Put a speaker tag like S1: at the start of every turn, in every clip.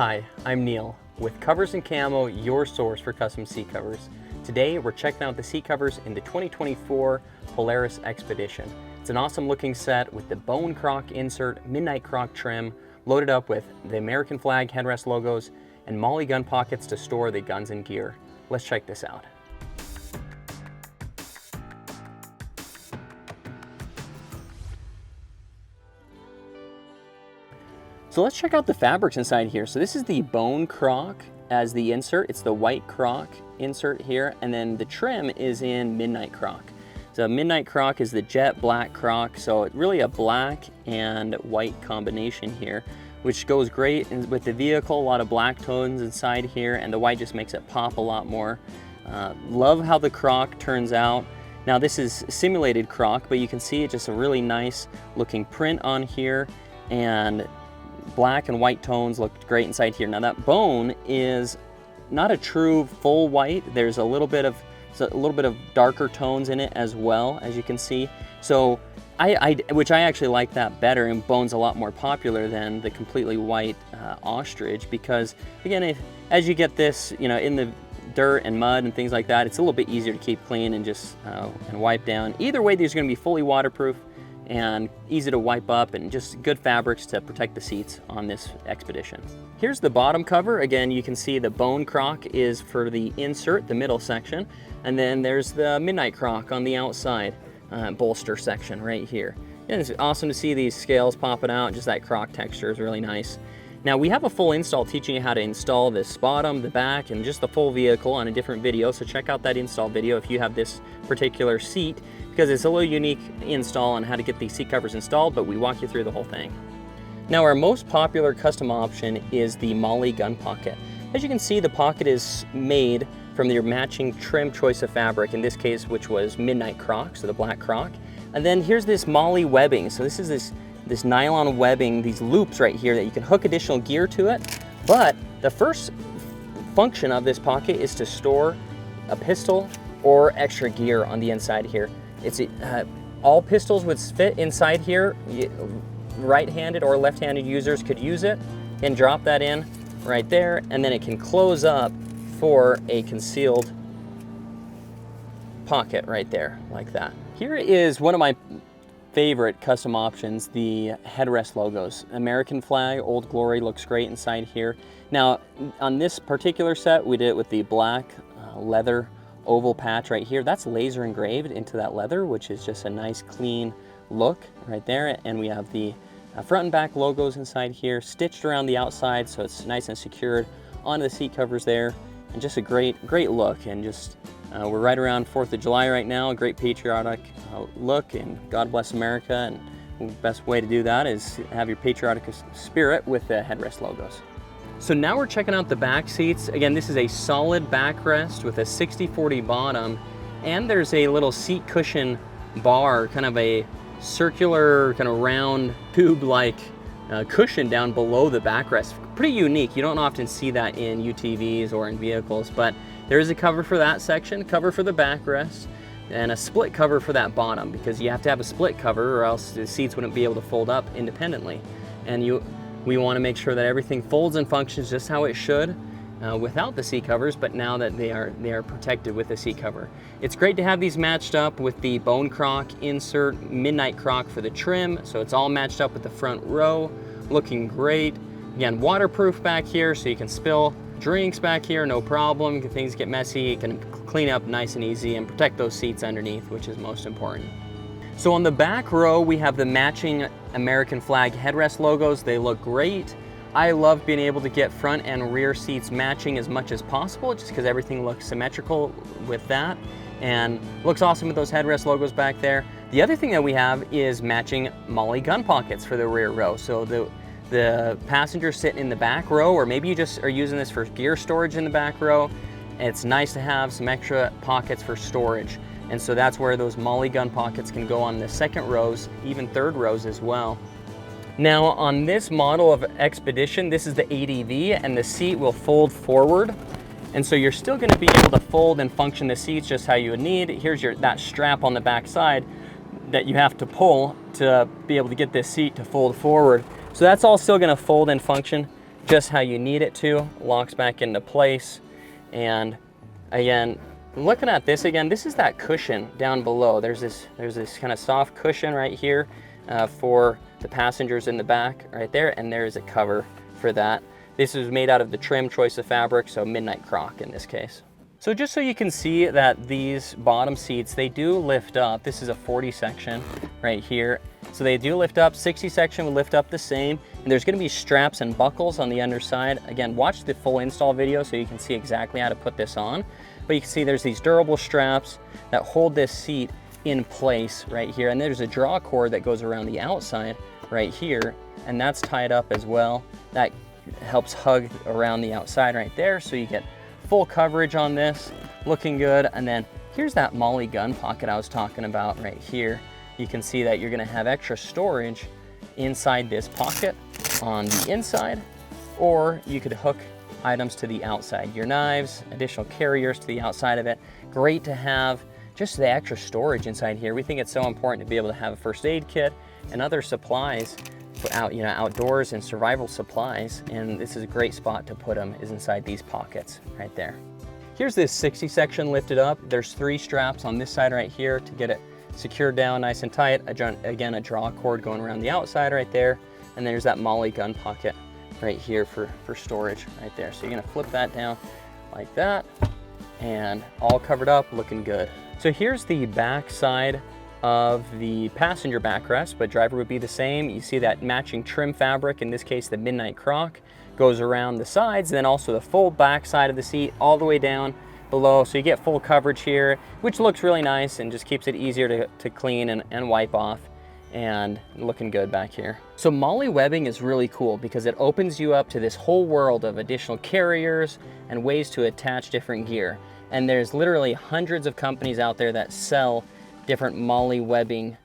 S1: Hi, I'm Neil with Covers Camo, your source for custom seat covers. Today we're checking out the seat covers in the 2024 Polaris Expedition. It's an awesome looking set with the bone croc insert, midnight croc trim, loaded up with the American flag headrest logos and MOLLE gun pockets to store the guns and gear. Let's check this out. So let's check out the fabrics inside here. So this is the bone croc as the insert. It's the white croc insert here, and then the trim is in midnight croc. So midnight croc is the jet black croc, so it's really a black and white combination here, which goes great with the vehicle. A lot of black tones inside here, and the white just makes it pop a lot more. Love how the croc turns out. Now this is simulated croc, but you can see it's just a really nice looking print on here, and black and white tones look great inside here. Now that bone is not a true full white. There's a little bit of darker tones in it as well, as you can see. So which I actually like that better, and bone's a lot more popular than the completely white ostrich, because again, as you get this, you know, in the dirt and mud and things like that, it's a little bit easier to keep clean and just and wipe down. Either way, these are going to be fully waterproof and easy to wipe up, and just good fabrics to protect the seats on this expedition. Here's the bottom cover. Again, you can see the bone croc is for the insert, the middle section, and then there's the midnight croc on the outside bolster section right here. And it's awesome to see these scales popping out. Just that croc texture is really nice. Now we have a full install teaching you how to install this bottom, the back, and just the full vehicle on a different video, so check out that install video if you have this particular seat, because it's a little unique install on how to get these seat covers installed, but we walk you through the whole thing. Now our most popular custom option is the MOLLE gun pocket. As you can see, the pocket is made from your matching trim choice of fabric, in this case, which was midnight croc, so the black croc. And then here's this MOLLE webbing. So this is this nylon webbing, these loops right here that you can hook additional gear to it. But the first function of this pocket is to store a pistol or extra gear on the inside here. It's all pistols would fit inside here. Right-handed or left-handed users could use it and drop that in right there, and then it can close up for a concealed pocket right there, like that. Here is one of my favorite custom options, the headrest logos. American flag, Old Glory looks great inside here. Now, on this particular set, we did it with the black leather oval patch right here. That's laser engraved into that leather, which is just a nice clean look right there. And we have the front and back logos inside here, stitched around the outside, so it's nice and secured onto the seat covers there. And just a great look. And just we're right around 4th of July right now, a great patriotic look, and God bless America, and the best way to do that is have your patriotic spirit with the headrest logos. So now we're checking out the back seats. Again, this is a solid backrest with a 60/40 bottom, and there's a little seat cushion bar, kind of a circular, kind of round tube-like cushion down below the backrest. Pretty unique. You don't often see that in UTVs or in vehicles, but there is a cover for that section, cover for the backrest, and a split cover for that bottom, because you have to have a split cover or else the seats wouldn't be able to fold up independently. And we want to make sure that everything folds and functions just how it should without the seat covers, but now that they are protected with the seat cover. It's great to have these matched up with the bone croc insert, midnight croc for the trim, so it's all matched up with the front row, looking great. Again, waterproof back here, so you can spill drinks back here, no problem. If things get messy, you can clean up nice and easy and protect those seats underneath, which is most important. So on the back row, we have the matching American flag headrest logos. They look great. I love being able to get front and rear seats matching as much as possible, just because everything looks symmetrical with that, and looks awesome with those headrest logos back there. The other thing that we have is matching MOLLE gun pockets for the rear row. So the passengers sit in the back row, or maybe you just are using this for gear storage in the back row. It's nice to have some extra pockets for storage. And so that's where those MOLLE gun pockets can go on the second rows, even third rows as well. Now on this model of Expedition, this is the ADV, and the seat will fold forward. And so you're still gonna be able to fold and function the seats just how you would need. Here's that strap on the back side that you have to pull to be able to get this seat to fold forward. So that's all still gonna fold and function just how you need it to, locks back into place. And again, looking at this again, this is that cushion down below. There's this kind of soft cushion right here for the passengers in the back right there, and there is a cover for that. This is made out of the trim choice of fabric, so Midnight Croc in this case. So just so you can see that these bottom seats, they do lift up. This is a 40 section right here. So they do lift up. 60 section will lift up the same. And there's gonna be straps and buckles on the underside. Again, watch the full install video so you can see exactly how to put this on. But you can see there's these durable straps that hold this seat in place right here. And there's a draw cord that goes around the outside right here. And that's tied up as well. That helps hug around the outside right there. So you get full coverage on this, looking good. And then here's that MOLLE gun pocket I was talking about right here. You can see that you're gonna have extra storage inside this pocket on the inside, or you could hook items to the outside. Your knives, additional carriers to the outside of it. Great to have just the extra storage inside here. We think it's so important to be able to have a first aid kit and other supplies for outdoors and survival supplies, and this is a great spot to put them, is inside these pockets right there. Here's this 60 section lifted up. There's 3 straps on this side right here to get it secured down nice and tight. Again, a draw cord going around the outside right there, and there's that MOLLE gun pocket right here for storage right there. So you're gonna flip that down like that, and all covered up, looking good. So here's the back side of the passenger backrest, but driver would be the same. You see that matching trim fabric, in this case the Midnight Croc, goes around the sides, and then also the full back side of the seat all the way down below, so you get full coverage here, which looks really nice and just keeps it easier to clean and wipe off, and looking good back here. So MOLLE webbing is really cool because it opens you up to this whole world of additional carriers and ways to attach different gear. And there's literally hundreds of companies out there that sell different MOLLE webbing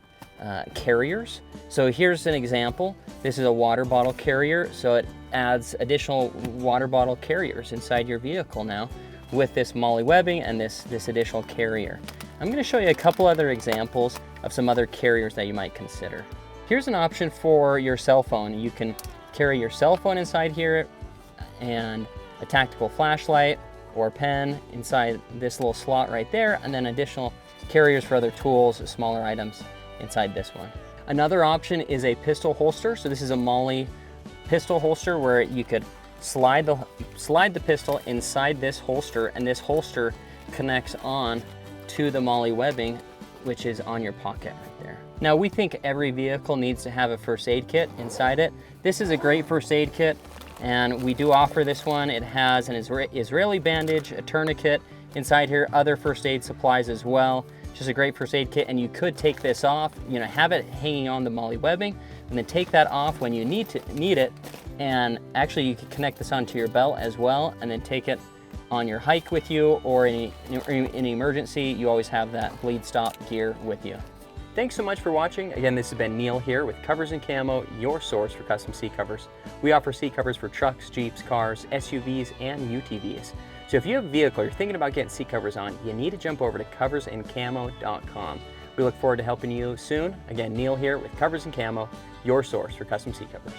S1: carriers. So here's an example. This is a water bottle carrier, so it adds additional water bottle carriers inside your vehicle now with this MOLLE webbing and this additional carrier. I'm going to show you a couple other examples of some other carriers that you might consider. Here's an option for your cell phone. You can carry your cell phone inside here and a tactical flashlight or pen inside this little slot right there, and then additional carriers for other tools, smaller items inside this one. Another option is a pistol holster. So this is a MOLLE pistol holster where you could slide the pistol inside this holster, and this holster connects on to the MOLLE webbing, which is on your pocket right there. Now, we think every vehicle needs to have a first aid kit inside it. This is a great first aid kit, and we do offer this one. It has an Israeli bandage, a tourniquet inside here, other first aid supplies as well. Just a great first aid kit, and you could take this off, have it hanging on the MOLLE webbing, and then take that off when you need it, and actually you could connect this onto your belt as well, and then take it on your hike with you, or in an emergency, you always have that bleed stop gear with you. Thanks so much for watching. Again, this has been Neil here with Covers and Camo, your source for custom seat covers. We offer seat covers for trucks, Jeeps, cars, SUVs, and UTVs. So if you have a vehicle you're thinking about getting seat covers on, you need to jump over to coversandcamo.com. We look forward to helping you soon. Again, Neil here with Covers and Camo, your source for custom seat covers.